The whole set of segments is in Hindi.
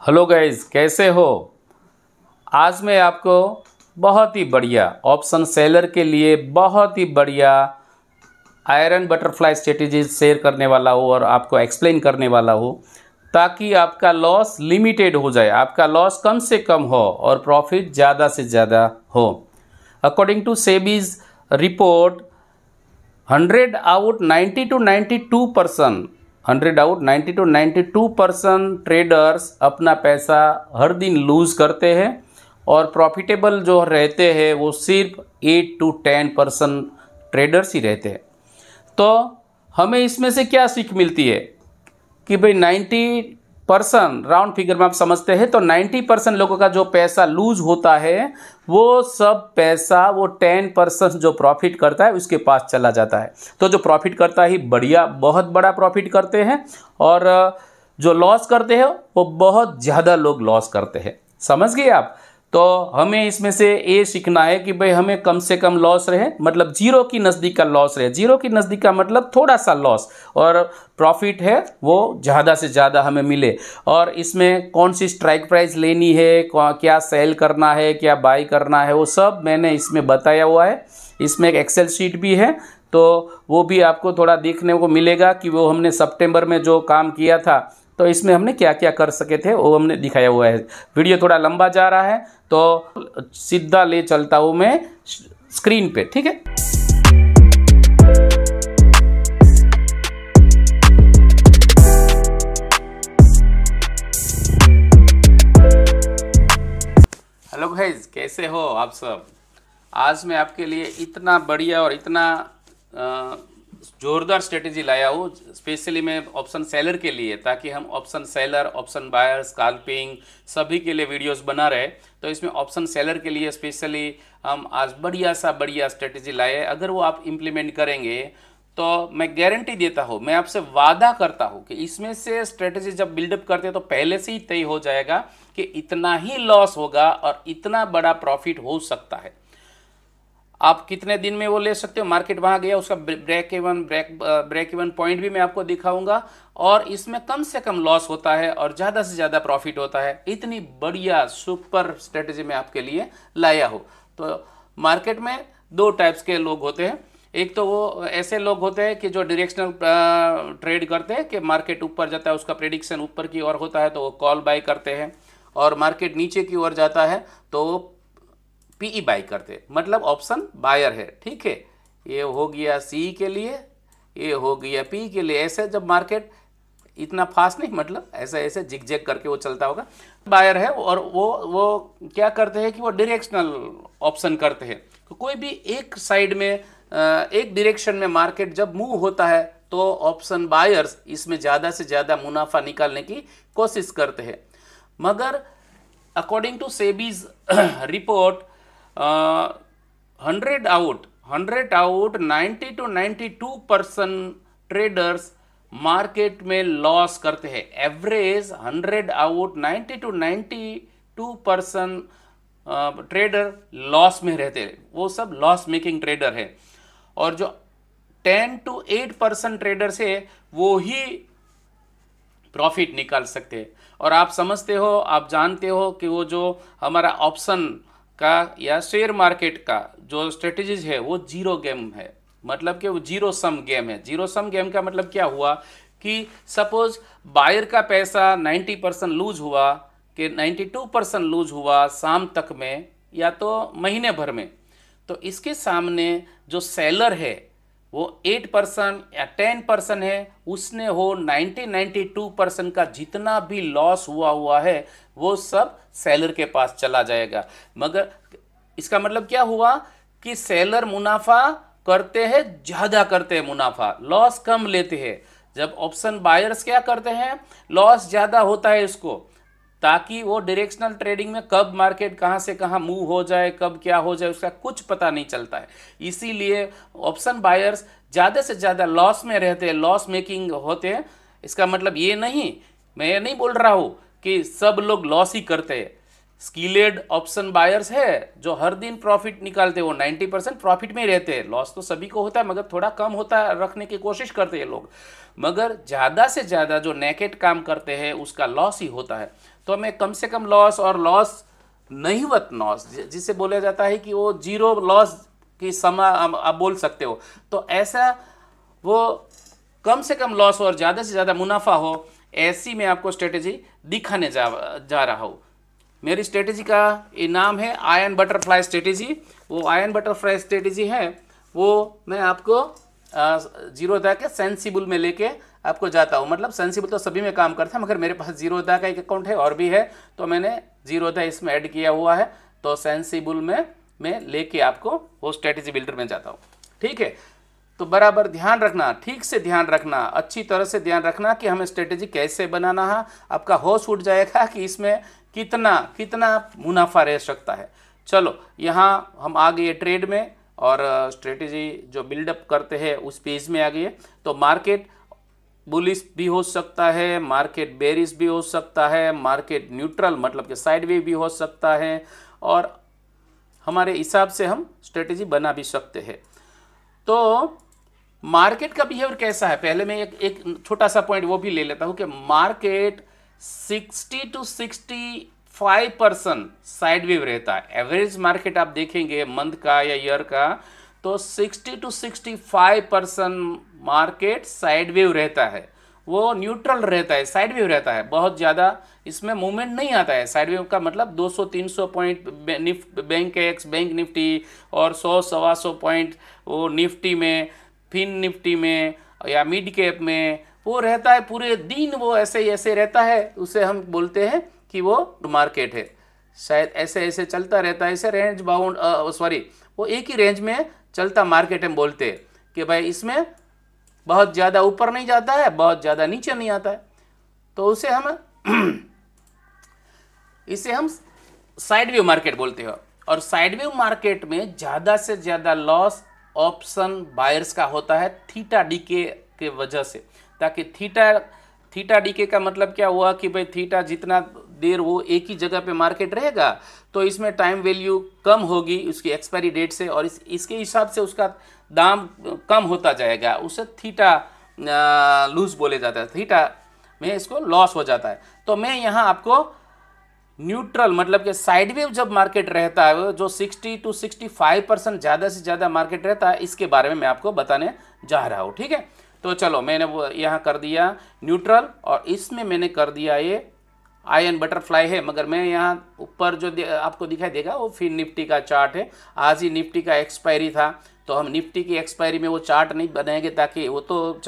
हेलो गाइस, कैसे हो। आज मैं आपको बहुत ही बढ़िया ऑप्शन सेलर के लिए बहुत ही बढ़िया आयरन बटरफ्लाई स्ट्रेटेजी शेयर करने वाला हूँ और आपको एक्सप्लेन करने वाला हूँ ताकि आपका लॉस लिमिटेड हो जाए, आपका लॉस कम से कम हो और प्रॉफिट ज़्यादा से ज़्यादा हो। According to SEBI's report 100 out 90 to 92%, 100 out 90 to 92% traders अपना पैसा हर दिन लूज़ करते हैं और प्रॉफिटेबल जो रहते हैं वो सिर्फ 8 to 10% ट्रेडर्स ही रहते हैं। तो हमें इसमें से क्या सीख मिलती है कि भाई 90% राउंड फिगर में आप समझते हैं तो 90% लोगों का जो पैसा लूज होता है वो सब पैसा वो 10% जो प्रॉफिट करता है उसके पास चला जाता है। तो जो प्रॉफिट करता है बढ़िया बहुत बड़ा प्रॉफिट करते हैं और जो लॉस करते हैं वो बहुत ज़्यादा लोग लॉस करते हैं। समझ गए आप। तो हमें इसमें से ये सीखना है कि भाई हमें कम से कम लॉस रहे, मतलब जीरो की नज़दीक का लॉस रहे। जीरो की नज़दीक का मतलब थोड़ा सा लॉस और प्रॉफिट है वो ज़्यादा से ज़्यादा हमें मिले। और इसमें कौन सी स्ट्राइक प्राइस लेनी है, क्या सेल करना है, क्या बाई करना है, वो सब मैंने इसमें बताया हुआ है। इसमें एक एक्सेल शीट भी है तो वो भी आपको थोड़ा देखने को मिलेगा कि वो हमने सितंबर में जो काम किया था तो इसमें हमने क्या क्या कर सके थे वो हमने दिखाया हुआ है। वीडियो थोड़ा लंबा जा रहा है तो सीधा ले चलता हूँ मैं स्क्रीन पे, ठीक है। हेलो गाइस, कैसे हो आप सब। आज मैं आपके लिए इतना बढ़िया और इतना जोरदार स्ट्रेटेजी लाया हूँ स्पेशली मैं ऑप्शन सेलर के लिए, ताकि हम option seller, option buyer, scalping सभी के लिए वीडियोस बना रहे। तो इसमें ऑप्शन सेलर के लिए स्पेशली हम आज बढ़िया स्ट्रेटेजी लाए। अगर वो आप इम्प्लीमेंट करेंगे तो मैं गारंटी देता हूँ, मैं आपसे वादा करता हूँ कि इसमें से स्ट्रेटेजी जब बिल्डअप करते हैं तो पहले से ही तय हो जाएगा कि इतना ही लॉस होगा और इतना बड़ा प्रॉफिट हो सकता है। आप कितने दिन में वो ले सकते हो, मार्केट वहाँ गया उसका ब्रेक इवन पॉइंट भी मैं आपको दिखाऊंगा और इसमें कम से कम लॉस होता है और ज़्यादा से ज़्यादा प्रॉफिट होता है। इतनी बढ़िया सुपर स्ट्रेटेजी मैं आपके लिए लाया हूँ। तो मार्केट में दो टाइप्स के लोग होते हैं। एक तो वो ऐसे लोग होते हैं कि जो डायरेक्शनल ट्रेड करते हैं कि मार्केट ऊपर जाता है उसका प्रेडिक्शन ऊपर की ओर होता है तो वो कॉल बाय करते हैं, और मार्केट नीचे की ओर जाता है तो वो पीई बाई करते, मतलब ऑप्शन बायर है, ठीक है। ये हो गया सी के लिए, ये हो गया पी के लिए। ऐसे जब मार्केट इतना फास्ट नहीं, मतलब ऐसे जिग करके वो चलता होगा, बायर है। और वो क्या करते हैं कि वो डायरेक्शनल ऑप्शन करते हैं। तो कोई भी एक साइड में एक डायरेक्शन में मार्केट जब मूव होता है तो ऑप्शन बायर्स इसमें ज़्यादा से ज़्यादा मुनाफा निकालने की कोशिश करते हैं। मगर according to SEBI's report 100 out 90 to 92% traders market में लॉस करते हैं। Average 100 out 90 to 92% trader loss में रहते हैं, वो सब लॉस मेकिंग ट्रेडर है। और जो 10 to 8% ट्रेडर्स है वो ही प्रॉफिट निकाल सकते हैं। और आप समझते हो, आप जानते हो कि वो जो हमारा ऑप्शन का या शेयर मार्केट का जो स्ट्रेटेजीज है वो जीरो गेम है, मतलब कि वो जीरो सम गेम है। जीरो सम गेम का मतलब क्या हुआ कि सपोज बायर का पैसा 90% लूज हुआ कि 92% लूज हुआ शाम तक में या तो महीने भर में, तो इसके सामने जो सेलर है वो 8% या 10% है, उसने हो 92% का जितना भी लॉस हुआ है वो सब सेलर के पास चला जाएगा। मगर इसका मतलब क्या हुआ कि सेलर मुनाफा करते हैं, ज़्यादा करते हैं मुनाफा, लॉस कम लेते हैं। जब ऑप्शन बायर्स क्या करते हैं, लॉस ज़्यादा होता है इसको, ताकि वो डायरेक्शनल ट्रेडिंग में कब मार्केट कहाँ से कहाँ मूव हो जाए, कब क्या हो जाए उसका कुछ पता नहीं चलता है। इसीलिए ऑप्शन बायर्स ज़्यादा से ज़्यादा लॉस में रहते हैं, लॉस मेकिंग होते हैं। इसका मतलब ये नहीं, मैं ये नहीं बोल रहा हूँ कि सब लोग लॉस ही करते हैं। स्किलेड ऑप्शन बायर्स है जो हर दिन प्रॉफिट निकालते हैं, वो 90% प्रॉफिट में रहते हैं। लॉस तो सभी को होता है मगर थोड़ा कम होता है, रखने की कोशिश करते हैं लोग। मगर ज़्यादा से ज़्यादा जो नेकेड काम करते हैं उसका लॉस ही होता है। तो हमें कम से कम लॉस और लॉस नहींवत लॉस जिसे बोला जाता है कि वो जीरो लॉस की समा आप बोल सकते हो, तो ऐसा वो कम से कम लॉस और ज़्यादा से ज़्यादा मुनाफा हो, ऐसी मैं आपको स्ट्रेटेजी दिखाने जा रहा हूँ। मेरी स्ट्रेटेजी का ये नाम है आयन बटरफ्लाई स्ट्रेटेजी। वो आयन बटरफ्लाई स्ट्रेटेजी है वो मैं आपको जीरोधा के सेंसिबल में लेके आपको जाता हूँ। मतलब सेंसिबल तो सभी में काम करता है, मगर मेरे पास जीरोधा का एक अकाउंट है और भी है, तो मैंने जीरोधा इसमें ऐड किया हुआ है। तो सेंसिबल में मैं लेके आपको वो स्ट्रेटेजी बिल्डर में जाता हूँ। ठीक है, तो बराबर ध्यान रखना, ठीक से ध्यान रखना, अच्छी तरह से ध्यान रखना कि हमें स्ट्रेटेजी कैसे बनाना है। आपका होश उठ जाएगा कि इसमें कितना कितना मुनाफा रह सकता है। चलो यहाँ हम आ गए ट्रेड में और स्ट्रेटेजी जो बिल्डअप करते हैं उस पेज में आ गए। तो मार्केट बुलिश भी हो सकता है, मार्केट बेरिश भी हो सकता है, मार्केट न्यूट्रल मतलब कि साइडवे भी हो सकता है, और हमारे हिसाब से हम स्ट्रेटेजी बना भी सकते हैं। तो मार्केट का बिहेवियर कैसा है, पहले मैं एक छोटा सा पॉइंट वो भी ले लेता हूँ कि मार्केट 60 to 65% साइडवेव रहता है। एवरेज मार्केट आप देखेंगे मंथ का या ईयर का, तो 60 to 65% मार्केट साइडवेव रहता है, वो न्यूट्रल रहता है, साइडवेव रहता है, बहुत ज़्यादा इसमें मूवमेंट नहीं आता है। साइडवेव का मतलब 200-300 point bank x, bank Nifty और 100-125 पॉइंट वो निफ्टी में, फिन निफ्टी में या मिड कैप में वो रहता है, पूरे दिन वो ऐसे ही ऐसे रहता है। उसे हम बोलते हैं कि वो मार्केट है, शायद ऐसे ऐसे चलता रहता है, ऐसे रेंज बाउंड वो एक ही रेंज में चलता मार्केट हम बोलते हैं कि भाई इसमें बहुत ज़्यादा ऊपर नहीं जाता है, बहुत ज़्यादा नीचे नहीं आता है, तो उसे हम साइडवेव मार्केट बोलते हैं। और साइडवेव मार्केट में ज़्यादा से ज़्यादा लॉस ऑप्शन बायर्स का होता है थीटा डीके के वजह से। ताकि थीटा डीके का मतलब क्या हुआ कि भाई थीटा जितना देर वो एक ही जगह पे मार्केट रहेगा तो इसमें टाइम वैल्यू कम होगी उसकी एक्सपायरी डेट से, और इसके हिसाब से उसका दाम कम होता जाएगा, उसे थीटा लूज बोले जाता है, थीटा में इसको लॉस हो जाता है। तो मैं यहाँ आपको न्यूट्रल मतलब कि साइडवेव जब मार्केट रहता है जो 60 to 65% ज़्यादा से ज़्यादा मार्केट रहता है, इसके बारे में मैं आपको बताने जा रहा हूँ। ठीक है, तो चलो मैंने वो यहाँ कर दिया न्यूट्रल, और इसमें मैंने कर दिया ये आयन बटरफ्लाई है, मगर मैं यहाँ ऊपर जो आपको दिखाई देगा वो फिर निफ्टी का चार्ट है। आज ही निफ्टी का एक्सपायरी था, तो हम निफ्टी की एक्सपायरी में वो चार्ट नहीं बनाएंगे, ताकि वो तो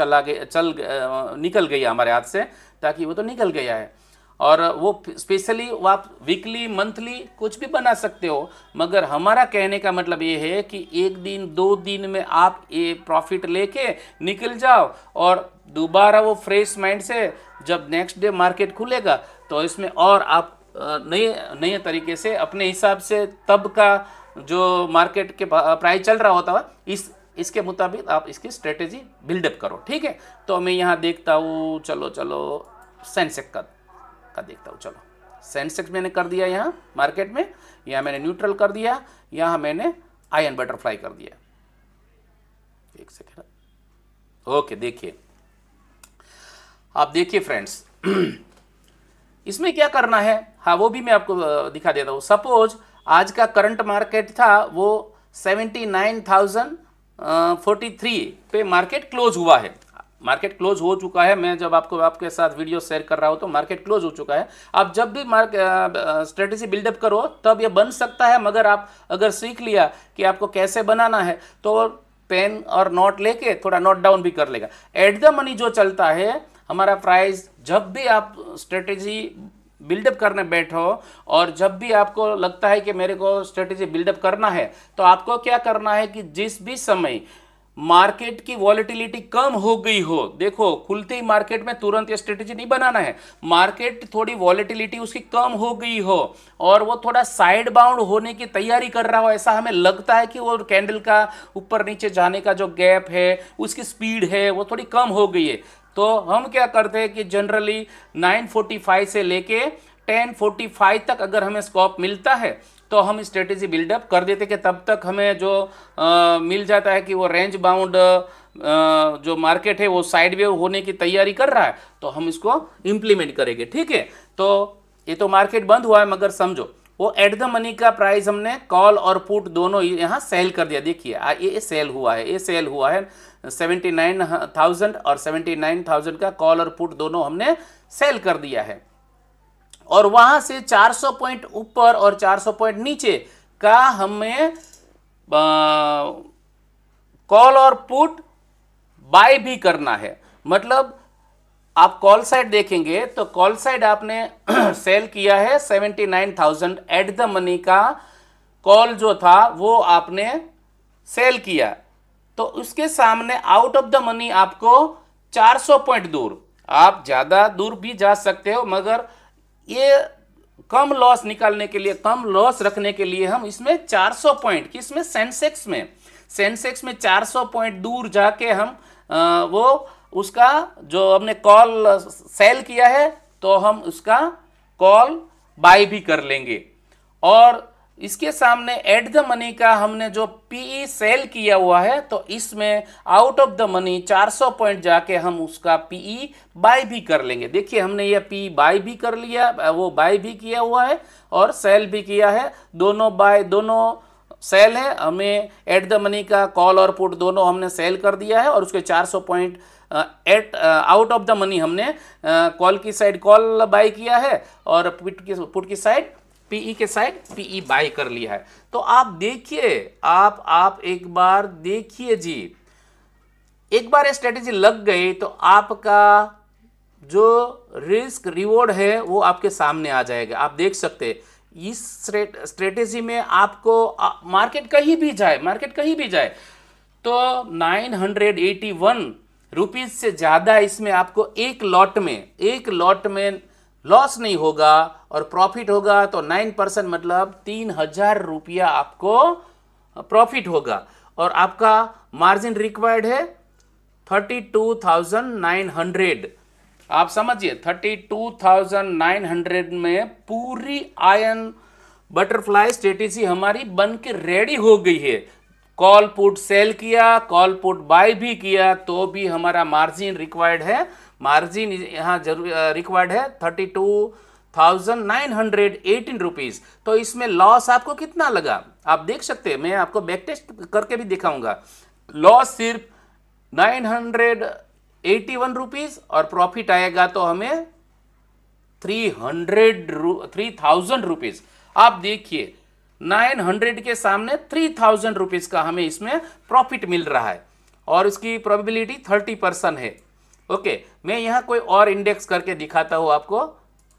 निकल गया हमारे हाथ से, ताकि वो तो निकल गया है। और वो स्पेशली वो आप वीकली मंथली कुछ भी बना सकते हो, मगर हमारा कहने का मतलब ये है कि एक दिन 2 दिन में आप ये प्रॉफिट लेके निकल जाओ, और दोबारा वो फ्रेश माइंड से जब नेक्स्ट डे मार्केट खुलेगा तो इसमें और आप नए तरीके से अपने हिसाब से तब का जो मार्केट के प्राइस चल रहा होता है इसके मुताबिक आप इसकी स्ट्रेटेजी बिल्डअप करो। ठीक है, तो मैं यहाँ देखता हूँ, चलो सेंसेक्स का देखता हूँ। चलो सेंसेक्स मैंने कर दिया यहाँ मार्केट में, यहाँ मैंने न्यूट्रल कर दिया, यहाँ मैंने आयन बटरफ्लाई कर दिया। एक सेकेंड, ओके, देखिए आप देखिए फ्रेंड्स इसमें क्या करना है, हाँ वो भी मैं आपको दिखा देता हूँ। सपोज आज का करंट मार्केट था वो 79,043 पे मार्केट क्लोज हुआ है, मार्केट क्लोज हो चुका है। मैं जब आपके साथ वीडियो शेयर कर रहा हूँ तो मार्केट क्लोज हो चुका है। आप जब भी स्ट्रेटेजी बिल्डअप करो तब ये बन सकता है, मगर आप अगर सीख लिया कि आपको कैसे बनाना है तो पेन और नोट लेके थोड़ा नोट डाउन भी कर लेगा। एट द मनी जो चलता है हमारा प्राइस, जब भी आप स्ट्रेटेजी बिल्डअप करने बैठो और जब भी आपको लगता है कि मेरे को स्ट्रेटेजी बिल्डअप करना है, तो आपको क्या करना है कि जिस भी समय मार्केट की वॉलेटिलिटी कम हो गई हो, देखो खुलते ही मार्केट में तुरंत ये स्ट्रेटेजी नहीं बनाना है, मार्केट थोड़ी वॉलेटिलिटी उसकी कम हो गई हो और वो थोड़ा साइड बाउंड होने की तैयारी कर रहा हो, ऐसा हमें लगता है कि वो कैंडल का ऊपर नीचे जाने का जो गैप है उसकी स्पीड है वो थोड़ी कम हो गई है, तो हम क्या करते हैं कि जनरली 9:45 से लेके 10:45 तक अगर हमें स्कॉप मिलता है तो हम स्ट्रेटेजी बिल्डअप कर देते कि तब तक हमें जो मिल जाता है कि वो रेंज बाउंड जो मार्केट है वो साइडवे होने की तैयारी कर रहा है, तो हम इसको इम्प्लीमेंट करेंगे। ठीक है, तो ये तो मार्केट बंद हुआ है, मगर समझो वो एट द मनी का प्राइस हमने कॉल और पुट दोनों यहाँ सेल कर दिया। देखिए ये सेल हुआ है, ये सेल हुआ है 79,000 और 79,000 का कॉल और पुट दोनों हमने सेल कर दिया है। और वहां से 400 पॉइंट ऊपर और 400 पॉइंट नीचे का हमें कॉल और पुट बाय भी करना है। मतलब आप कॉल साइड देखेंगे तो कॉल साइड आपने सेल किया है 79,000 एट द मनी का कॉल जो था वो आपने सेल किया, तो उसके सामने आउट ऑफ द मनी आपको 400 पॉइंट दूर, आप ज़्यादा दूर भी जा सकते हो, मगर ये कम लॉस निकालने के लिए, कम लॉस रखने के लिए हम इसमें 400 पॉइंट किसमें, सेंसेक्स में 400 पॉइंट दूर जाके हम वो उसका जो हमने कॉल सेल किया है तो हम उसका कॉल बाय भी कर लेंगे। और इसके सामने एट द मनी का हमने जो पीई सेल किया हुआ है तो इसमें out of the money 400 point जाके हम उसका पीई बाय भी कर लेंगे। देखिए हमने ये पीई बाय भी कर लिया, वो बाय भी किया हुआ है और सेल भी किया है, दोनों बाय दोनों सेल है। हमें एट द मनी का कॉल और पुट दोनों हमने सेल कर दिया है और उसके 400 point at out of the money हमने कॉल की साइड कॉल बाय किया है और पुट की साइड पीई के साइड पीई बाय कर लिया है। तो आप देखिए, आप एक बार देखिए जी, एक बार स्ट्रेटेजी लग गई तो आपका जो रिस्क रिवॉर्ड है वो आपके सामने आ जाएगा। आप देख सकते हैं इस स्ट्रेटेजी में आपको मार्केट कहीं भी जाए तो 981 रुपीज से ज़्यादा इसमें आपको एक लॉट में लॉस नहीं होगा और प्रॉफिट होगा तो 9%, मतलब 3,000 रुपया आपको प्रॉफिट होगा। और आपका मार्जिन रिक्वायर्ड है 32,900। आप समझिए 32,900 में पूरी आयन बटरफ्लाई स्ट्रेटेजी हमारी बन के रेडी हो गई है। कॉल पुट सेल किया, कॉल पुट बाय भी किया, तो भी हमारा मार्जिन रिक्वायर्ड है, मार्जिन यहाँ जरूर रिक्वायर्ड है 32,918 रुपीज। तो इसमें लॉस आपको कितना लगा आप देख सकते हैं, मैं आपको बैक टेस्ट करके भी दिखाऊंगा। लॉस सिर्फ 981 रुपीज और प्रॉफिट आएगा तो हमें 3,000 रुपीज। आप देखिए 900 के सामने 3,000 रुपीज का हमें इसमें प्रॉफिट मिल रहा है और इसकी प्रोबेबिलिटी 30% है। ओके, मैं यहाँ कोई और इंडेक्स करके दिखाता हूँ आपको,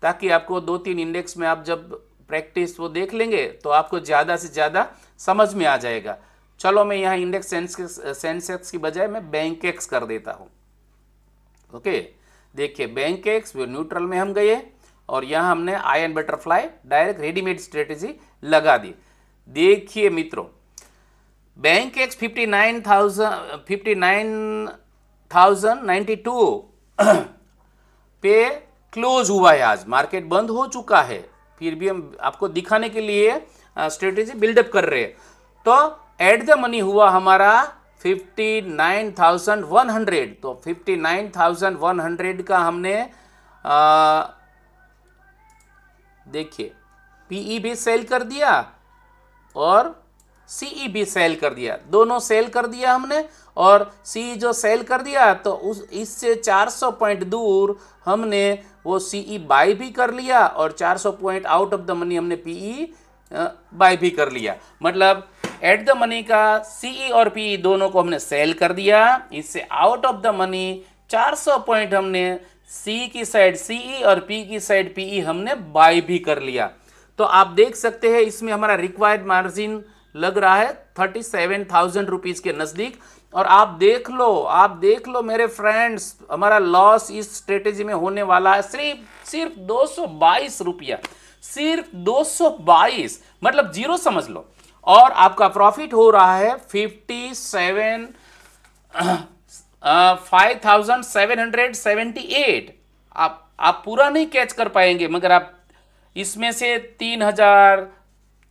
ताकि आपको 2-3 इंडेक्स में आप जब प्रैक्टिस वो देख लेंगे तो आपको ज़्यादा से ज़्यादा समझ में आ जाएगा। चलो मैं यहाँ इंडेक्स सेंसेक्स की बजाय मैं बैंकेक्स कर देता हूँ। ओके, देखिए बैंकेक्स न्यूट्रल में हम गए और यहाँ हमने ion butterfly direct readymade strategy लगा दी। देखिए मित्रों, बैंकेक्स 59,092 पे क्लोज हुआ है। आज मार्केट बंद हो चुका है, फिर भी हम आपको दिखाने के लिए स्ट्रेटेजी बिल्डअप कर रहे हैं। तो एट द मनी हुआ हमारा 59,100। तो 59,100 का हमने देखिए पीई भी सेल कर दिया और सीई भी सेल कर दिया, दोनों सेल कर दिया हमने। और सी जो सेल कर दिया तो इससे 400 पॉइंट दूर हमने वो सीई बाय भी कर लिया और 400 point out of the money हमने पीई बाय भी कर लिया। मतलब एट द मनी का सीई और पीई दोनों को हमने सेल कर दिया। इससे out of the money 400 point हमने सी की साइड सीई और पी की साइड पीई हमने बाय भी कर लिया। तो आप देख सकते हैं इसमें हमारा रिक्वायर्ड मार्जिन लग रहा है 37,000 रुपीज के नजदीक। और आप देख लो मेरे फ्रेंड्स, हमारा लॉस इस स्ट्रेटेजी में होने वाला है सिर्फ 222 रुपया, सिर्फ 222, मतलब जीरो समझ लो। और आपका प्रॉफिट हो रहा है 5,778। आप पूरा नहीं कैच कर पाएंगे, मगर आप इसमें से 3,000,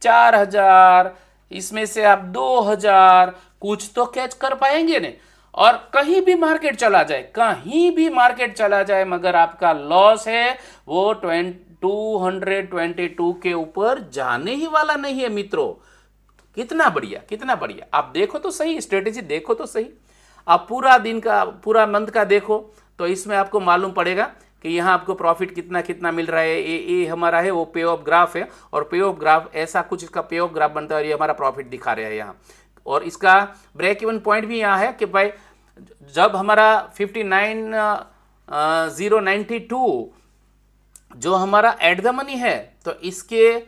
4,000, इसमें से आप 2,000 कुछ तो कैच कर पाएंगे ने। और कहीं भी मार्केट चला जाए, कहीं भी मार्केट चला जाए, मगर आपका लॉस है वो 222 के ऊपर जाने ही वाला नहीं है मित्रों। कितना बढ़िया, कितना बढ़िया। आप देखो तो सही, स्ट्रेटेजी देखो तो सही। आप पूरा दिन का, पूरा मंथ का देखो तो इसमें आपको मालूम पड़ेगा कि यहाँ आपको प्रॉफिट कितना कितना मिल रहा है। ये हमारा है वो पे ऑफ ग्राफ है, और पे ऑफ ग्राफ ऐसा कुछ इसका पे ऑफ ग्राफ बनता है, और ये हमारा प्रॉफिट दिखा रहा है यहाँ। और इसका ब्रेक इवन पॉइंट भी यहाँ है कि भाई जब हमारा 59,092 जो हमारा एट द मनी है, तो इसके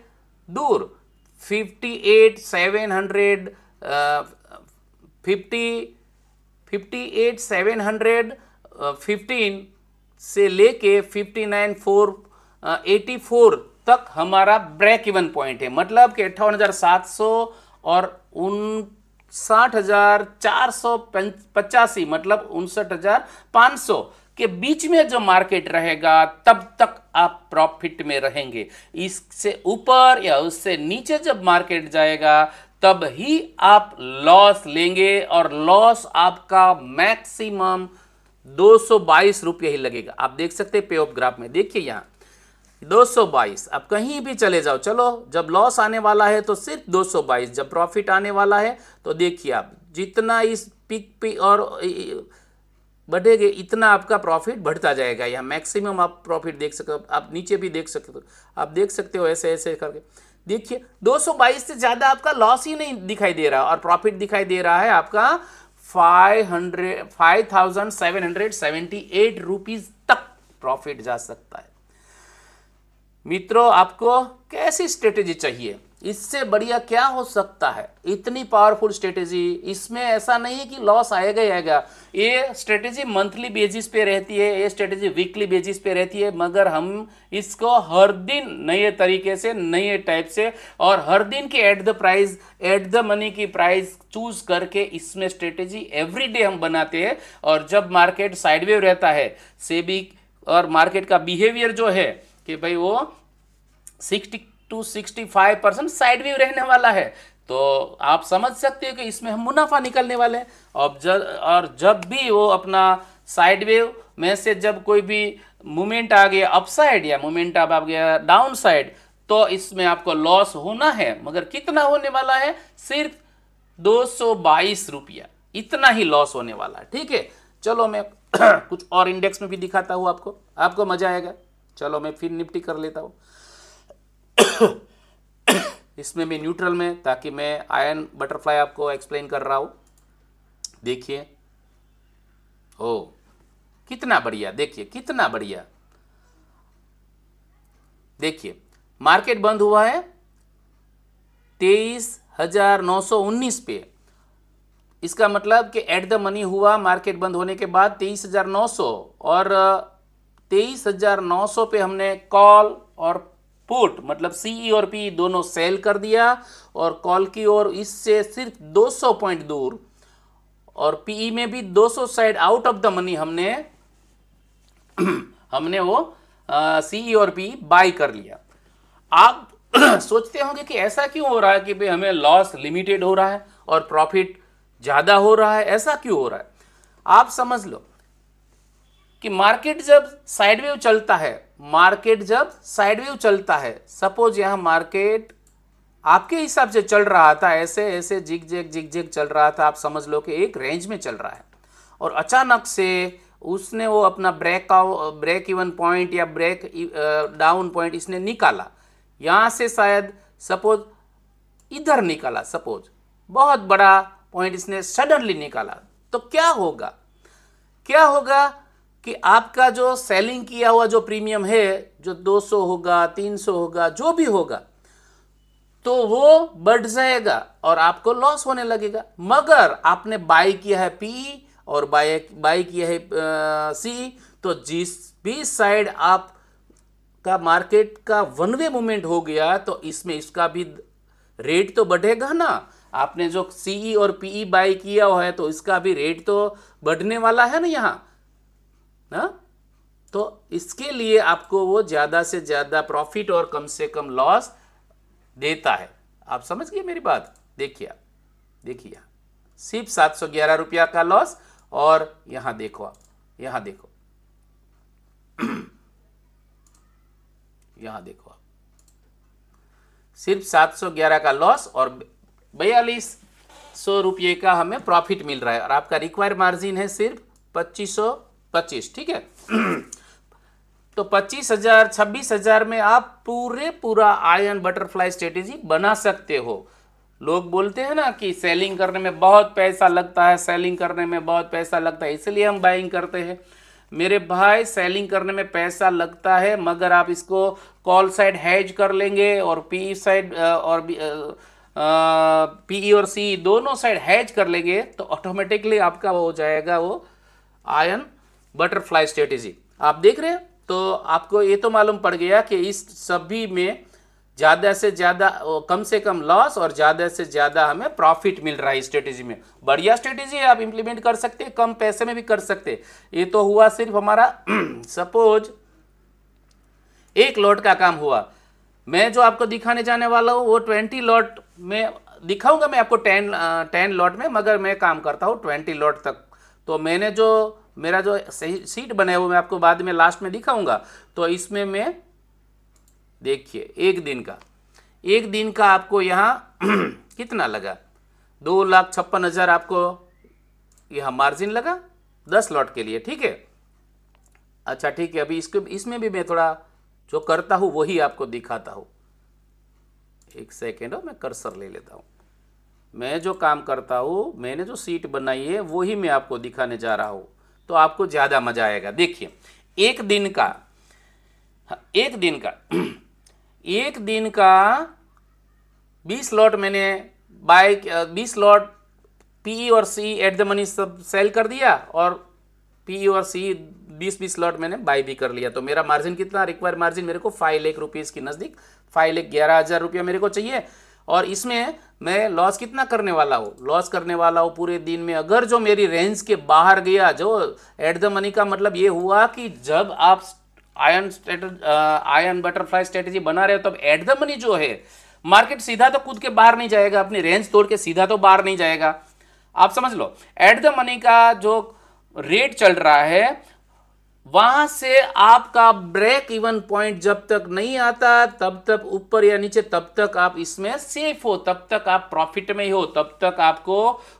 दूर 58,715 से लेके 59,484 तक हमारा ब्रेक इवन पॉइंट है। मतलब कि 58,700 और 59,485, मतलब 59,500 के बीच में जो मार्केट रहेगा तब तक आप प्रॉफिट में रहेंगे। इससे ऊपर या उससे नीचे जब मार्केट जाएगा तब ही आप लॉस लेंगे, और लॉस आपका मैक्सिमम 222 रुपये ही लगेगा। आप देख सकते हैं पे ऑफ ग्राफ में, देखिए यहाँ 222। अब कहीं भी चले जाओ, चलो जब लॉस आने वाला है तो सिर्फ 222, जब प्रॉफिट आने वाला है तो देखिए आप जितना इस पिक पे और बढ़ेगा इतना आपका प्रॉफिट बढ़ता जाएगा। यहाँ मैक्सिमम आप प्रॉफिट देख सकते हो, आप नीचे भी देख सकते हो, आप देख सकते हो ऐसे ऐसे करके। देखिए 222 से ज़्यादा आपका लॉस ही नहीं दिखाई दे रहा, और प्रॉफिट दिखाई दे रहा है आपका 5,778 रुपीज़ तक प्रॉफिट जा सकता है। मित्रों, आपको कैसी स्ट्रेटेजी चाहिए? इससे बढ़िया क्या हो सकता है? इतनी पावरफुल स्ट्रेटेजी। इसमें ऐसा नहीं है कि लॉस आएगा ही आएगा। ये स्ट्रेटेजी मंथली बेसिस पे रहती है, ये स्ट्रेटेजी वीकली बेसिस पे रहती है, मगर हम इसको हर दिन नए तरीके से, नए टाइप से, और हर दिन की at the price, eight the money की प्राइस चूज करके इसमें स्ट्रेटेजी एवरीडे हम बनाते हैं। और जब मार्केट साइडवेव रहता है, सेबी और मार्केट का बिहेवियर जो है कि भाई वो 60 to 65% साइड वेव रहने वाला है, तो आप समझ सकते हो कि इसमें हम मुनाफा निकलने वाले हैं। और जब भी वो अपना साइड वेव में से जब कोई भी मूवमेंट आ गया अपसाइड या मूवमेंट आ गया डाउन साइड, तो इसमें आपको लॉस होना है, मगर कितना होने वाला है? सिर्फ 222 रुपया, इतना ही लॉस होने वाला है। ठीक है, चलो मैं कुछ और इंडेक्स में भी दिखाता हूँ आपको मजा आएगा। चलो मैं फिर निफ्टी कर लेता हूँ इसमें भी न्यूट्रल में, ताकि मैं आयरन बटरफ्लाई आपको एक्सप्लेन कर रहा हूं। देखिए, ओ कितना बढ़िया, देखिए कितना बढ़िया। देखिए मार्केट बंद हुआ है 23,919 पे। इसका मतलब कि एट द मनी हुआ मार्केट बंद होने के बाद 23,900, और 23,900 पे हमने कॉल और पुट, मतलब सीई और पी दोनों सेल कर दिया, और कॉल की ओर इससे सिर्फ 200 पॉइंट दूर, और पीई में भी 200 side out of the money हमने वो सीई और पी बाय कर लिया। आप सोचते होंगे कि ऐसा क्यों हो रहा है कि भाई हमें लॉस लिमिटेड हो रहा है और प्रॉफिट ज़्यादा हो रहा है, ऐसा क्यों हो रहा है? आप समझ लो कि मार्केट जब साइडवेव चलता है, सपोज यहाँ मार्केट आपके हिसाब से चल रहा था, ऐसे ऐसे जिग चल रहा था, आप समझ लो कि एक रेंज में चल रहा है, और अचानक से उसने वो अपना ब्रेक इवन पॉइंट या ब्रेक डाउन पॉइंट इसने निकाला। यहाँ से शायद सपोज इधर निकाला, सपोज बहुत बड़ा पॉइंट इसने सडनली निकाला, तो क्या होगा कि आपका जो सेलिंग किया हुआ जो प्रीमियम है, जो 200 होगा, 300 होगा, जो भी होगा, तो वो बढ़ जाएगा और आपको लॉस होने लगेगा। मगर आपने बाय किया है पी और बाय किया है सी, तो जिस भी साइड आप का मार्केट का वन वे मूवमेंट हो गया, तो इसमें इसका भी रेट तो बढ़ेगा ना। आपने जो सीई और पीई बाय किया हुआ है, तो इसका भी रेट तो बढ़ने वाला है ना यहाँ ना। तो इसके लिए आपको वो ज़्यादा से ज़्यादा प्रॉफिट और कम से कम लॉस देता है। आप समझ गए मेरी बात? देखिए सिर्फ 711 रुपया का लॉस और यहाँ देखो आप, यहाँ देखो यहाँ देखो आप, सिर्फ 711 का लॉस और 4200 रुपये का हमें प्रॉफिट मिल रहा है, और आपका रिक्वायर्ड मार्जिन है सिर्फ 2525, ठीक है। तो 25,000 26,000 में आप पूरा आयन बटरफ्लाई स्ट्रेटेजी बना सकते हो। लोग बोलते हैं ना कि सेलिंग करने में बहुत पैसा लगता है, सेलिंग करने में बहुत पैसा लगता है, इसलिए हम बाइंग करते हैं। मेरे भाई, सेलिंग करने में पैसा लगता है, मगर आप इसको कॉल साइड हैज कर लेंगे और पीई साइड और पीई और सी दोनों साइड हैज कर लेंगे तो ऑटोमेटिकली आपका वो हो जाएगा वो आयन बटरफ्लाई स्ट्रेटेजी। आप देख रहे हैं, तो आपको ये तो मालूम पड़ गया कि इस सभी में ज़्यादा से ज़्यादा, कम से कम लॉस और ज़्यादा से ज़्यादा हमें प्रॉफिट मिल रहा है स्ट्रेटेजी में। बढ़िया स्ट्रेटेजी है, आप इंप्लीमेंट कर सकते हैं, कम पैसे में भी कर सकते हैं। ये तो हुआ सिर्फ हमारा सपोज एक लॉट का काम हुआ। मैं जो आपको दिखाने जाने वाला हूँ वो 20 लॉट में दिखाऊंगा मैं आपको, 10 लॉट में, मगर मैं काम करता हूँ 20 लॉट तक। तो मैंने जो मेरा जो सीट बना है वो मैं आपको बाद में लास्ट में दिखाऊंगा। तो इसमें मैं देखिए एक दिन का आपको यहाँ कितना लगा, 2,56,000 आपको यहाँ मार्जिन लगा 10 लॉट के लिए, ठीक है। अच्छा ठीक है, अभी इसमें भी मैं थोड़ा जो करता हूँ वही आपको दिखाता हूँ। एक सेकेंड, मैं कर्सर ले लेता हूँ। मैं जो काम करता हूँ, मैंने जो सीट बनाई है वही मैं आपको दिखाने जा रहा हूँ, तो आपको ज़्यादा मज़ा आएगा। देखिए एक दिन का 20 लॉट मैंने बाय 20 लॉट पीई और सी एट द मनी सब सेल कर दिया, और पीई और सी 20 लॉट मैंने बाय भी कर लिया। तो मेरा मार्जिन कितना, रिक्वायर्ड मार्जिन मेरे को 5 लाख रुपीज़ के नज़दीक, 5,11,000 रुपया मेरे को चाहिए। और इसमें मैं लॉस कितना करने वाला हूँ, पूरे दिन में अगर जो मेरी रेंज के बाहर गया, जो एट द मनी का मतलब ये हुआ कि जब आप आयन बटरफ्लाई स्ट्रेटेजी बना रहे हो तब एट द मनी जो है, मार्केट सीधा तो कूद के बाहर नहीं जाएगा, अपनी रेंज तोड़ के सीधा तो बाहर नहीं जाएगा। आप समझ लो, एट द मनी का जो रेट चल रहा है वहां से आपका ब्रेक इवन पॉइंट जब तक नहीं आता, तब तक ऊपर या नीचे, तब तक आप इसमें सेफ हो, तब तक आप प्रॉफिट में ही हो, तब तक आपको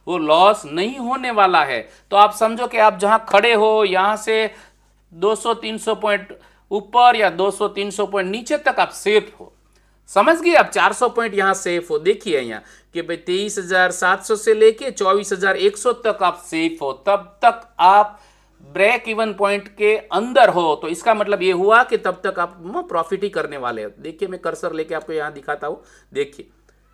वो लॉस नहीं होने वाला है। तो आप समझो कि आप जहां खड़े हो यहां से 200-300 पॉइंट ऊपर या 200-300 पॉइंट नीचे तक आप सेफ हो। समझ गए आप, 400 पॉइंट यहां सेफ हो। देखिए यहाँ कि भाई 23,700 से लेके 24,100 तक आप सेफ हो, तब तक आप ब्रेक इवन पॉइंट के अंदर हो। तो इसका मतलब ये हुआ कि तब तक आप प्रॉफिट ही करने वाले हो। देखिए मैं कर्सर लेके आपको यहां दिखाता हूं, देखिए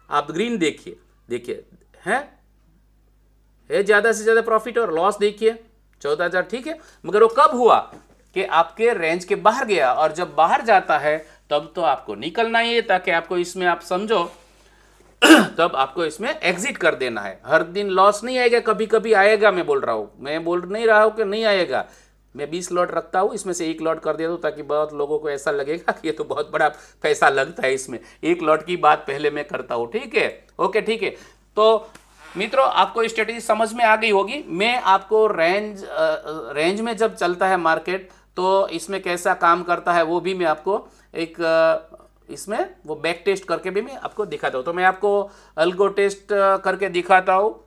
आप ग्रीन देखिए है ज्यादा से ज्यादा प्रॉफिट, और लॉस देखिए 14,000, ठीक है। मगर वो कब हुआ कि आपके रेंज के बाहर गया, और जब बाहर जाता है तब तो आपको निकलना ही है, ताकि आपको इसमें आप समझो तब आपको इसमें एग्जिट कर देना है। हर दिन लॉस नहीं आएगा, कभी कभी आएगा। मैं बोल नहीं रहा हूं कि नहीं आएगा। मैं 20 लॉट रखता हूं, इसमें से 1 लॉट कर देता हूं, ताकि बहुत लोगों को ऐसा लगेगा कि ये तो बहुत बड़ा पैसा लगता है इसमें। 1 लॉट की बात पहले मैं करता हूं, ठीक है, ओके, ठीक है। तो मित्रों आपको स्ट्रेटेजी समझ में आ गई होगी। मैं आपको रेंज में जब चलता है मार्केट तो इसमें कैसा काम करता है वो भी मैं आपको एक इसमें वो बैक टेस्ट करके भी मैं आपको दिखाता हूँ। तो मैं आपको अल्गो टेस्ट करके दिखाता हूँ।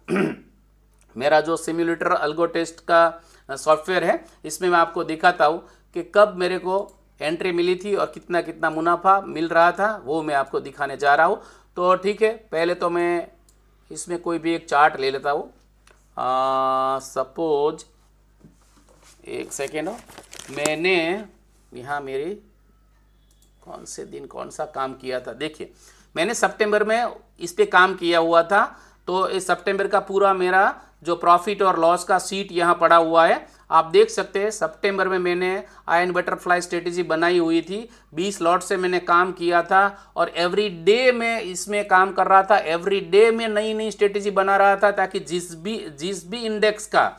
मेरा जो सिम्युलेटर अल्गो टेस्ट का सॉफ्टवेयर है, इसमें मैं आपको दिखाता हूँ कि कब मेरे को एंट्री मिली थी और कितना कितना मुनाफा मिल रहा था, वो मैं आपको दिखाने जा रहा हूँ। तो ठीक है, पहले तो मैं इसमें कोई भी एक चार्ट ले लेता हूँ। सपोज एक सेकेंड, मैंने यहाँ मेरी कौन से दिन कौन सा काम किया था। देखिए मैंने सितंबर में इस पे काम किया हुआ था, तो इस सितंबर का पूरा मेरा जो प्रॉफिट और लॉस का सीट यहाँ पड़ा हुआ है। आप देख सकते हैं सितंबर में मैंने आयन बटरफ्लाई स्ट्रेटेजी बनाई हुई थी, 20 लॉट से मैंने काम किया था, और एवरी डे मैं इसमें काम कर रहा था। एवरी डे में नई नई स्ट्रेटेजी बना रहा था, ताकि जिस भी इंडेक्स का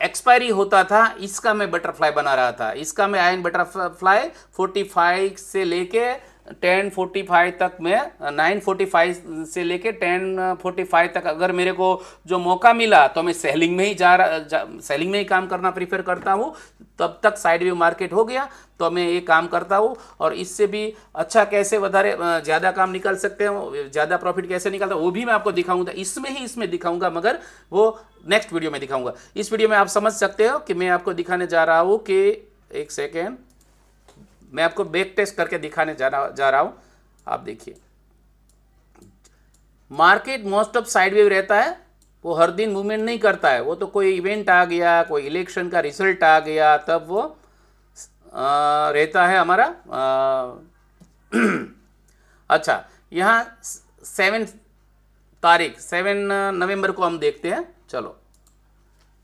एक्सपायरी होता था इसका मैं बटरफ्लाई बना रहा था। इसका मैं आयन बटरफ्लाई 45 से लेके 10:45 तक मैं 9:45 से लेके 10:45 तक अगर मेरे को जो मौका मिला तो मैं सेलिंग में ही सेलिंग में ही काम करना प्रीफर करता हूँ। तब तक साइड वेव मार्केट हो गया तो मैं ये काम करता हूँ। और इससे भी अच्छा कैसे ज़्यादा काम निकाल सकते हो, ज़्यादा प्रॉफिट कैसे निकालता हूँ वो भी मैं आपको दिखाऊंगा, इसमें दिखाऊंगा, मगर वो नेक्स्ट वीडियो में दिखाऊंगा। इस वीडियो में आप समझ सकते हो कि मैं आपको दिखाने जा रहा हूँ कि एक सेकेंड, मैं आपको बैक टेस्ट करके दिखाने जा रहा हूं। आप देखिए, market most of side wave रहता है, वो हर दिन मूवमेंट नहीं करता है। वो तो कोई इवेंट आ गया, कोई इलेक्शन का रिजल्ट आ गया, तब वो रहता है हमारा। अच्छा, यहाँ 7 नवंबर को हम देखते हैं। चलो,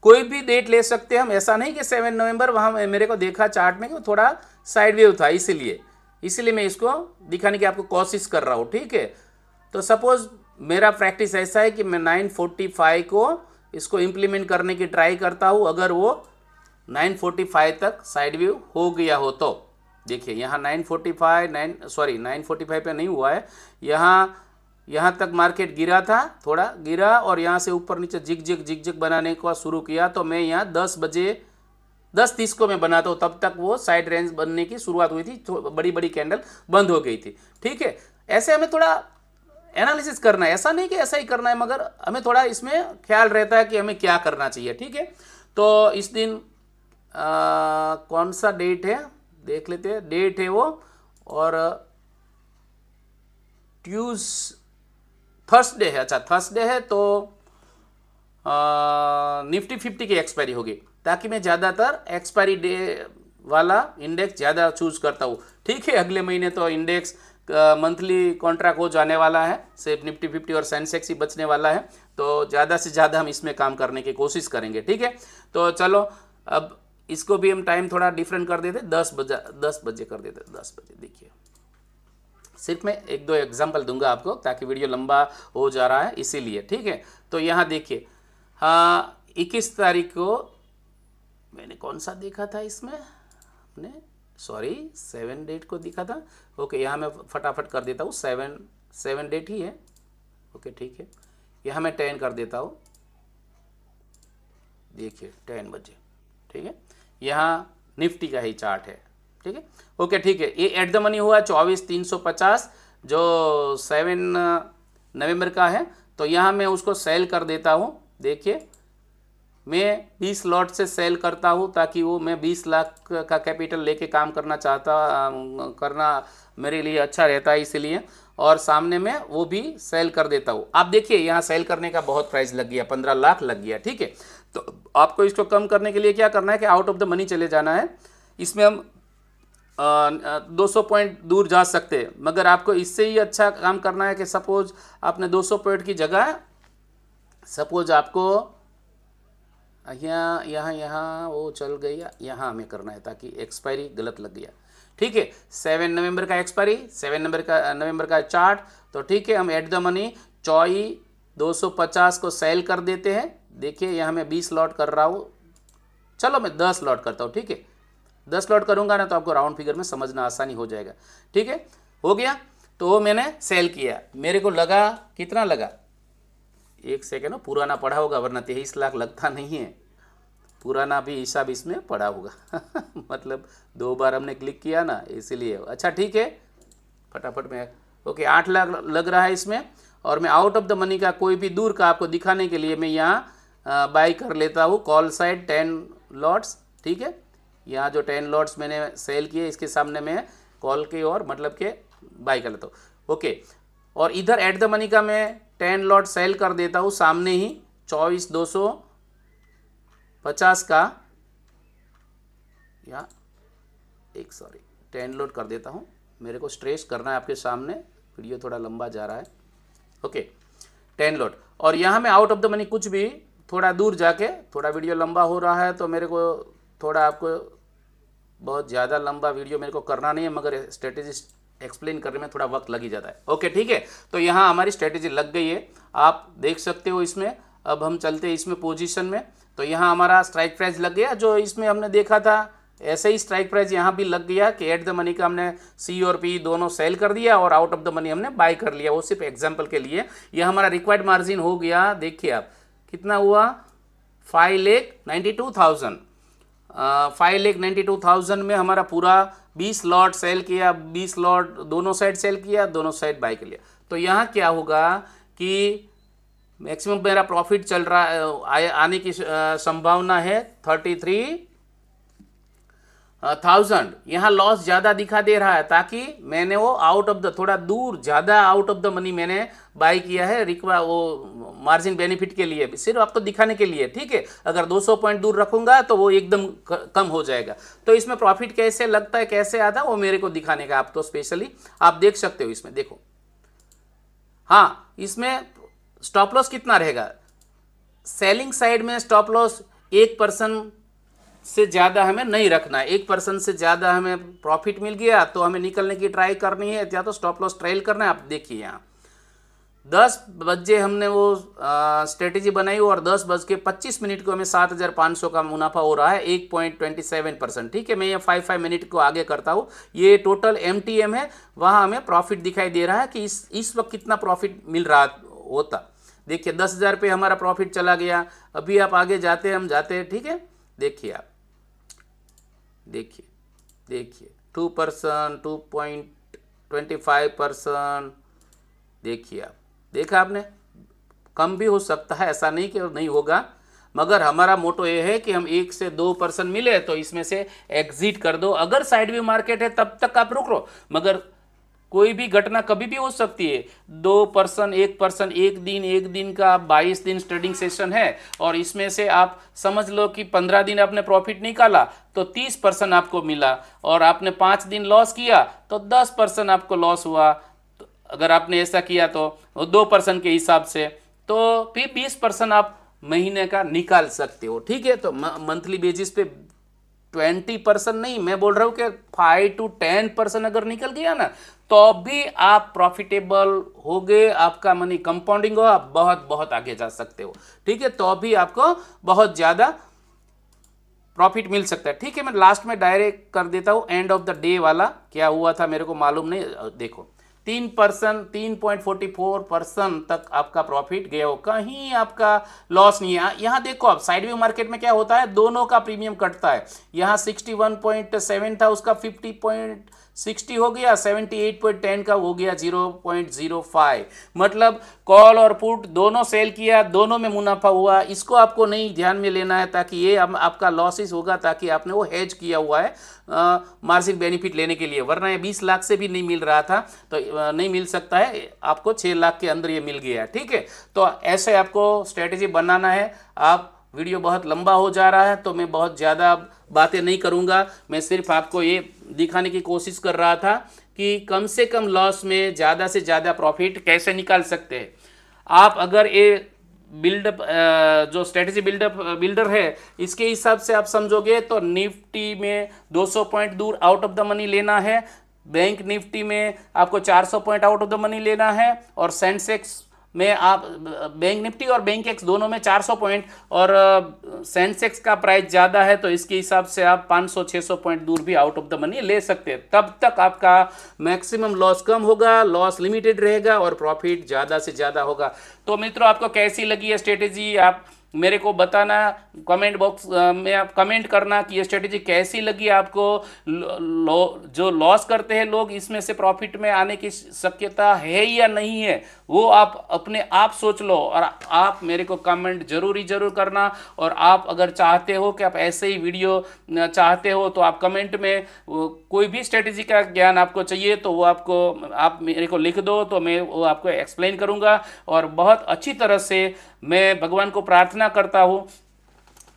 कोई भी डेट ले सकते हैं हम, ऐसा नहीं कि 7 नवंबर वहाँ मेरे को देखा चार्ट में कि थोड़ा साइड वेव था, इसीलिए मैं इसको दिखाने की आपको कोशिश कर रहा हूँ। ठीक है, तो सपोज मेरा प्रैक्टिस ऐसा है कि मैं 9:45 को इसको इम्प्लीमेंट करने की ट्राई करता हूँ। अगर वो 9:45 तक साइड वेव हो गया हो तो देखिए, यहाँ 9:45 पे नहीं हुआ है, यहाँ तक मार्केट गिरा था, थोड़ा गिरा और यहाँ से ऊपर नीचे जिग बनाने का शुरू किया। तो मैं यहाँ 10:30 को मैं बनाता हूँ, तब तक वो साइड रेंज बनने की शुरुआत हुई थी, बड़ी कैंडल बंद हो गई थी। ठीक है, ऐसे हमें थोड़ा एनालिसिस करना है, ऐसा नहीं कि ऐसा ही करना है, मगर हमें थोड़ा इसमें ख्याल रहता है कि हमें क्या करना चाहिए। ठीक है, तो इस दिन कौन सा डेट है देख लेते हैं। डेट है वो, और थर्सडे है। अच्छा, थर्सडे है तो निफ्टी 50 की एक्सपायरी होगी, ताकि मैं ज़्यादातर एक्सपायरी डे वाला इंडेक्स ज़्यादा चूज करता हूँ। ठीक है, अगले महीने तो इंडेक्स मंथली कॉन्ट्रैक्ट हो जाने वाला है, सिर्फ निफ्टी 50 और सेंसेक्स ही बचने वाला है, तो ज़्यादा से ज़्यादा हम इसमें काम करने की कोशिश करेंगे। ठीक है, तो चलो अब इसको भी हम टाइम थोड़ा डिफरेंट कर देते, 10 बजे कर देते, 10 बजे। देखिए, सिर्फ मैं 1-2 एग्जाम्पल दूंगा आपको, ताकि वीडियो लंबा हो जा रहा है इसीलिए। ठीक है, तो यहाँ देखिए, हाँ 21 तारीख को मैंने कौन सा देखा था इसमें, अपने 7 डेट को दिखा था। ओके, यहाँ मैं फटाफट कर देता हूँ, 7 डेट ही है। ओके, ठीक है, यहाँ मैं 10 कर देता हूँ। देखिए 10 बजे, ठीक है, यहाँ निफ्टी का ही चार्ट है। ठीक है, ओके, ठीक है, ये एट द मनी हुआ 24,350 जो 7 नवंबर का है। तो यहाँ मैं उसको सेल कर देता हूँ। देखिए, मैं 20 लॉट से सेल करता हूँ, ताकि वो मैं 20 लाख का कैपिटल लेके काम करना मेरे लिए अच्छा रहता है, इसीलिए। और सामने में वो भी सेल कर देता हूँ। आप देखिए, यहाँ सेल करने का बहुत प्राइस लग गया, 15 लाख लग गया। ठीक है, तो आपको इसको कम करने के लिए क्या करना है कि आउट ऑफ द मनी चले जाना है। इसमें हम 200 पॉइंट दूर जा सकते हैं, मगर आपको इससे ही अच्छा काम करना है कि सपोज आपने 200 पॉइंट की जगह, सपोज आपको यहाँ वो चल गया, यहाँ हमें करना है, ताकि एक्सपायरी गलत लग गया। ठीक है, 7 नवंबर का एक्सपायरी, 7 नवंबर का चार्ट। तो ठीक है, हम एट द मनी 24,250 को सेल कर देते हैं। देखिए, यहाँ मैं 20 लॉट कर रहा हूँ, चलो मैं 10 लॉट करता हूँ। ठीक है, 10 लॉट करूँगा ना, तो आपको राउंड फिगर में समझना आसानी हो जाएगा। ठीक है, हो गया, तो वो मैंने सेल किया। मेरे को लगा, कितना लगा, एक सेकेंड, पुराना पड़ा होगा, वरना 23 लाख लगता नहीं है, पुराना भी हिसाब इसमें पड़ा होगा मतलब 2 बार हमने क्लिक किया ना, इसीलिए। अच्छा, ठीक है, फटाफट में। ओके, 8 लाख लग रहा है इसमें, और मैं आउट ऑफ द मनी का कोई भी दूर का आपको दिखाने के लिए मैं यहाँ बाई कर लेता हूँ, कॉल साइड 10 लॉट्स। ठीक है, यहाँ जो 10 लॉट्स मैंने सेल किए, इसके सामने मैं कॉल के और मतलब के बाई कर लेता हूँ। ओके, और इधर एट द मनी का मैं 10 लॉट सेल कर देता हूँ, सामने ही 24,250 का, या 10 लॉट कर देता हूँ। मेरे को स्ट्रेस करना है आपके सामने, वीडियो थोड़ा लंबा जा रहा है। ओके, 10 लॉट, और यहाँ मैं आउट ऑफ द मनी कुछ भी थोड़ा दूर जाके, थोड़ा वीडियो लंबा हो रहा है तो मेरे को थोड़ा, आपको बहुत ज़्यादा लंबा वीडियो मेरे को करना नहीं है, मगर स्ट्रेटेजी एक्सप्लेन करने में थोड़ा वक्त लग ही जाता है। ओके, ठीक है, तो यहाँ हमारी स्ट्रेटेजी लग गई है, आप देख सकते हो इसमें। अब हम चलते हैं इसमें पोजीशन में, तो यहाँ हमारा स्ट्राइक प्राइस लग गया, जो इसमें हमने देखा था ऐसे ही स्ट्राइक प्राइस यहाँ भी लग गया कि एट द मनी का हमने सी और पी दोनों सेल कर दिया और आउट ऑफ द मनी हमने बाय कर लिया। वो सिर्फ एग्जांपल के लिए। ये हमारा रिक्वायर्ड मार्जिन हो गया, देखिए आप कितना हुआ, 5,92,000। 5,92,000 में हमारा पूरा 20 लॉट सेल किया, 20 लॉट दोनों साइड सेल किया, दोनों साइड बाय कर लिया। तो यहाँ क्या होगा कि मैक्सिमम मेरा प्रॉफिट चल रहा है, आने की संभावना है 33,000। यहाँ लॉस ज़्यादा दिखा दे रहा है ताकि मैंने वो आउट ऑफ द, थोड़ा दूर ज़्यादा आउट ऑफ द मनी मैंने बाय किया है वो मार्जिन बेनिफिट के लिए, सिर्फ आपको दिखाने के लिए, ठीक है। अगर 200 पॉइंट दूर रखूंगा तो वो एकदम कम हो जाएगा। तो इसमें प्रॉफिट कैसे लगता है, कैसे आता है, वो मेरे को दिखाने का आप तो स्पेशली आप देख सकते हो। इसमें देखो, हाँ, इसमें स्टॉप लॉस कितना रहेगा, सेलिंग साइड में स्टॉप लॉस 1% से ज़्यादा हमें नहीं रखना है। 1% से ज़्यादा हमें प्रॉफिट मिल गया तो हमें निकलने की ट्राई करनी है, या तो स्टॉप लॉस ट्रेल करना है। आप देखिए यहाँ 10 बजे हमने वो स्ट्रेटेजी बनाई और 10:25 को हमें 7,500 का मुनाफा हो रहा है, 1.27%, ठीक है। मैं ये 5 मिनट को आगे करता हूँ। ये टोटल MTM है, वहाँ हमें प्रॉफिट दिखाई दे रहा है कि इस वक्त कितना प्रॉफिट मिल रहा होता। देखिए 10,000 पे हमारा प्रॉफिट चला गया। अभी आप आगे जाते हैं, हम जाते हैं, ठीक है। देखिए आप, देखिए 2%, 2.25%, देखिए आप, देखा आपने, कम भी हो सकता है, ऐसा नहीं कि नहीं होगा, मगर हमारा मोटो ये है कि हम 1 से 2% मिले तो इसमें से एग्जिट कर दो। अगर साइड व्यू मार्केट है तब तक आप रुक लो, मगर कोई भी घटना कभी भी हो सकती है। 2%, 1%, एक दिन का 22 दिन ट्रेडिंग सेशन है और इसमें से आप समझ लो कि 15 दिन आपने प्रॉफिट निकाला तो 30% आपको मिला, और आपने 5 दिन लॉस किया तो 10% आपको लॉस हुआ। तो अगर आपने ऐसा किया तो 2% के हिसाब से, तो फिर 20% आप महीने का निकाल सकते हो, ठीक है। तो मंथली बेसिस पे 20% नहीं, मैं बोल रहा हूँ कि 5 to 10% अगर निकल गया ना तो भी आप प्रॉफिटेबल हो गए, आपका मनी कंपाउंडिंग हो, आप बहुत बहुत आगे जा सकते हो, ठीक है। तो भी आपको बहुत ज़्यादा प्रॉफिट मिल सकता है, ठीक है। मैं लास्ट में डायरेक्ट कर देता हूँ एंड ऑफ द डे वाला क्या हुआ था मेरे को मालूम नहीं। देखो 3%, 3.44% तक आपका प्रॉफिट गया हो, कहीं आपका लॉस नहीं है। यहाँ देखो आप साइड व्यू मार्केट में क्या होता है, दोनों का प्रीमियम कटता है। यहाँ 61.7 था, उसका 50.60 हो गया, 78.10 का हो गया 0.05। मतलब कॉल और पुट दोनों सेल किया, दोनों में मुनाफा हुआ। इसको आपको नहीं ध्यान में लेना है ताकि ये आपका लॉसेस होगा, ताकि आपने वो हेज किया हुआ है मार्जिन बेनिफिट लेने के लिए, वरना ये 20 लाख से भी नहीं मिल रहा था तो नहीं मिल सकता है, आपको 6 लाख के अंदर ये मिल गया, ठीक है। तो ऐसे आपको स्ट्रेटेजी बनाना है। आप वीडियो बहुत लंबा हो जा रहा है तो मैं बहुत ज़्यादा बातें नहीं करूँगा, मैं सिर्फ आपको ये दिखाने की कोशिश कर रहा था कि कम से कम लॉस में ज़्यादा से ज़्यादा प्रॉफिट कैसे निकाल सकते हैं आप। अगर ये बिल्डअप जो स्ट्रेटेजी बिल्डर है इसके हिसाब से आप समझोगे तो निफ्टी में 200 पॉइंट दूर आउट ऑफ द मनी लेना है, बैंक निफ्टी में आपको 400 point out of the money लेना है, और सेंसेक्स में आप बैंक निफ्टी और बैंक एक्स दोनों में 400 पॉइंट, और सेंसेक्स का प्राइस ज़्यादा है तो इसके हिसाब से आप 500-600 पॉइंट दूर भी आउट ऑफ द मनी ले सकते हैं। तब तक आपका मैक्सिमम लॉस कम होगा, लॉस लिमिटेड रहेगा और प्रॉफिट ज़्यादा से ज़्यादा होगा। तो मित्रों आपको कैसी लगी है स्ट्रेटेजी, आप मेरे को बताना कमेंट बॉक्स में, आप कमेंट करना कि ये स्ट्रेटेजी कैसी लगी आपको। जो लॉस करते हैं लोग, इसमें से प्रॉफिट में आने की शक्यता है या नहीं है वो आप अपने आप सोच लो, और आप मेरे को कमेंट जरूर करना। और आप अगर चाहते हो कि आप ऐसे ही वीडियो चाहते हो तो आप कमेंट में कोई भी स्ट्रेटेजी का ज्ञान आपको चाहिए तो वो आप मेरे को लिख दो, तो मैं वो आपको एक्सप्लेन करूँगा। और बहुत अच्छी तरह से मैं भगवान को प्रार्थना करता हूँ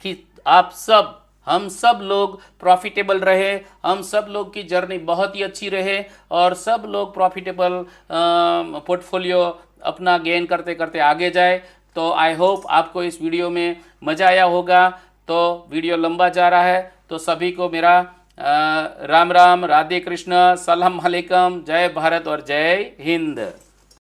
कि हम सब लोग प्रॉफिटेबल रहे, हम सब लोग की जर्नी बहुत ही अच्छी रहे और सब लोग प्रॉफिटेबल पोर्टफोलियो अपना गेन करते करते आगे जाए। तो आई होप आपको इस वीडियो में मज़ा आया होगा। तो वीडियो लंबा जा रहा है तो सभी को मेरा राम राम, राधे कृष्ण, सलाम अलैकुम, जय भारत और जय हिंद।